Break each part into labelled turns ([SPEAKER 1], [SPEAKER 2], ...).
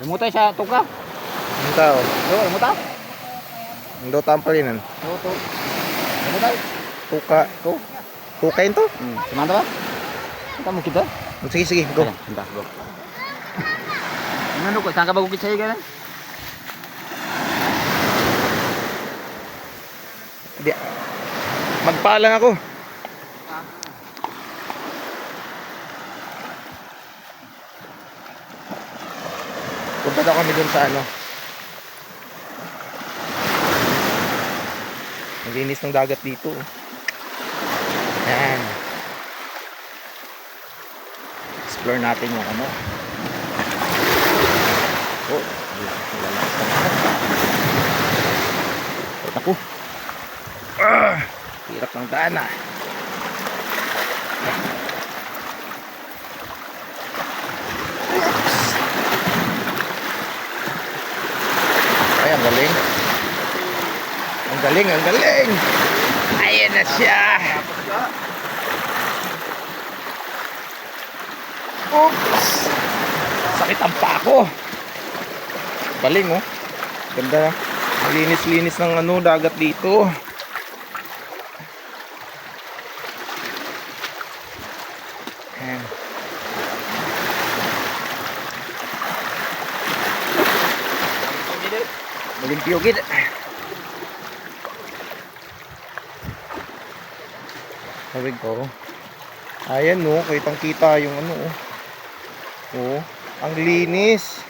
[SPEAKER 1] Lumutay sa tuka.
[SPEAKER 2] Ang tao.
[SPEAKER 1] Lumutay.
[SPEAKER 2] Ang daw tampalinan.
[SPEAKER 1] Tuto. Lumutay.
[SPEAKER 2] Tuka.
[SPEAKER 1] Go.
[SPEAKER 2] Tuka yun to?
[SPEAKER 1] Semanta ba? Kita mo kita?
[SPEAKER 2] Sige, sige. Go.
[SPEAKER 1] Entah, go. Ano ko, saan ka ba gukit sa'yo ka?
[SPEAKER 2] Di. Magpaalang ako. Punta daw kami dun sa ano. Ang linis ng dagat dito. Ayan. Explore natin yung ano. Oh, lalakas na natin. Ako. Hirap ng daan ah. Ay, ang galing. Ang galing, ang galing. Ayan na siya. Oops. Sakit ang pako. Galing oh. Ganda. Ang linis-linis ng ano, dagat dito. Ayan. Malimpyo gid. Tawag ko. Ayan no, kitang kita yung ano oh. Oh, ang linis.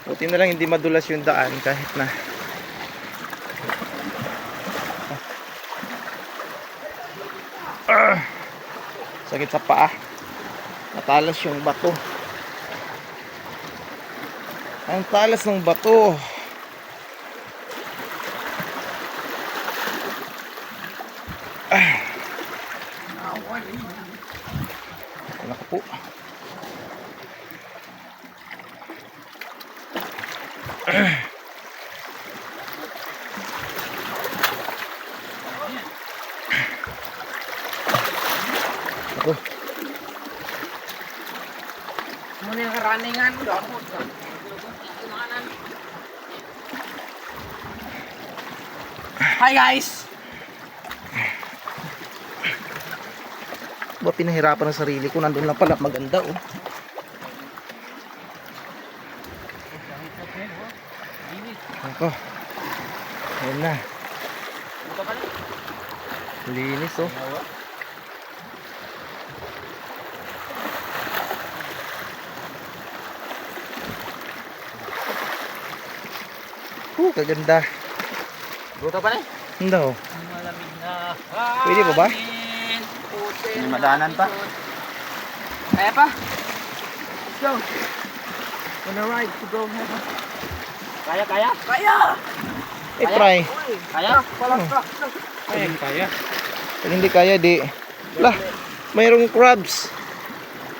[SPEAKER 2] Buti na lang hindi madulas yung daan kahit na. Sakit sa paa. Natalas yung bato. Ang talas ng bato. Ano ka po? Ako.
[SPEAKER 1] Muna yung runningan mo doon. Hi guys!
[SPEAKER 2] Ba pinahirapan ang sarili ko, nandun lang pala maganda oh. Ako. Ayan na. Linis oh. Kaganda.
[SPEAKER 1] Buto pa rin?
[SPEAKER 2] Hindi oh.
[SPEAKER 1] Malamig na.
[SPEAKER 2] Pwede pa ba?
[SPEAKER 1] May madaanan pa. Kaya pa? Let's go. Wanna ride to go heaven? Kaya, kaya? Kaya!
[SPEAKER 2] Eh, try.
[SPEAKER 1] Kaya?
[SPEAKER 2] Kaya, kaya. Pag hindi kaya, di. Lah, mayroong crabs.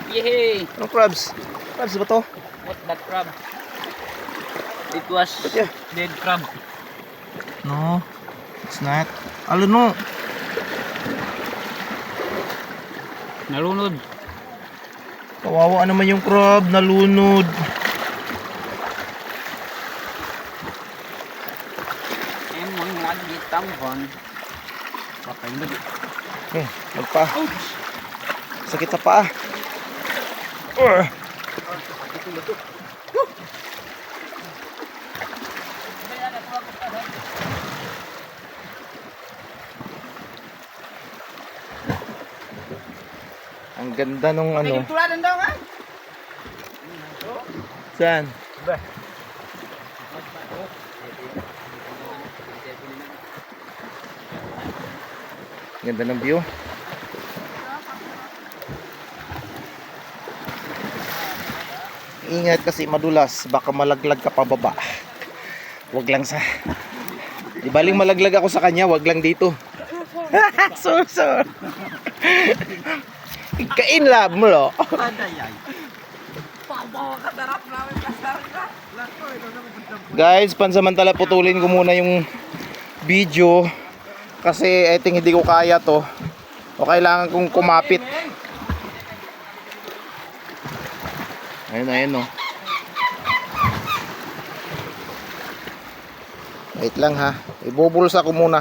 [SPEAKER 1] Yehey!
[SPEAKER 2] Anong crabs? Crabs ba to?
[SPEAKER 1] What that crab? It was
[SPEAKER 2] Yeah.
[SPEAKER 1] dead crab.
[SPEAKER 2] No, it's not. Alo no.
[SPEAKER 1] Nalunod.
[SPEAKER 2] Kawawa naman yung crab, nalunod.
[SPEAKER 1] Emang lagi tambon. Papayun.
[SPEAKER 2] Eh, magpa.
[SPEAKER 1] Ouch!
[SPEAKER 2] Sakit sa paa. Ang ganda nung ano.
[SPEAKER 1] Tuladan daw nga.
[SPEAKER 2] Saan? Ganda ng view. Ingat kasi madulas, baka malaglag ka pababa. Wag lang sa. Di baling malaglag ako sa kanya, wag lang dito. So. Kain lab mo lo. Guys, pansamantala putulin ko muna yung video kasi I think hindi ko kaya to. O kailangan kong kumapit? Ayun oh. Wait lang ha. Ibubulsa ko muna.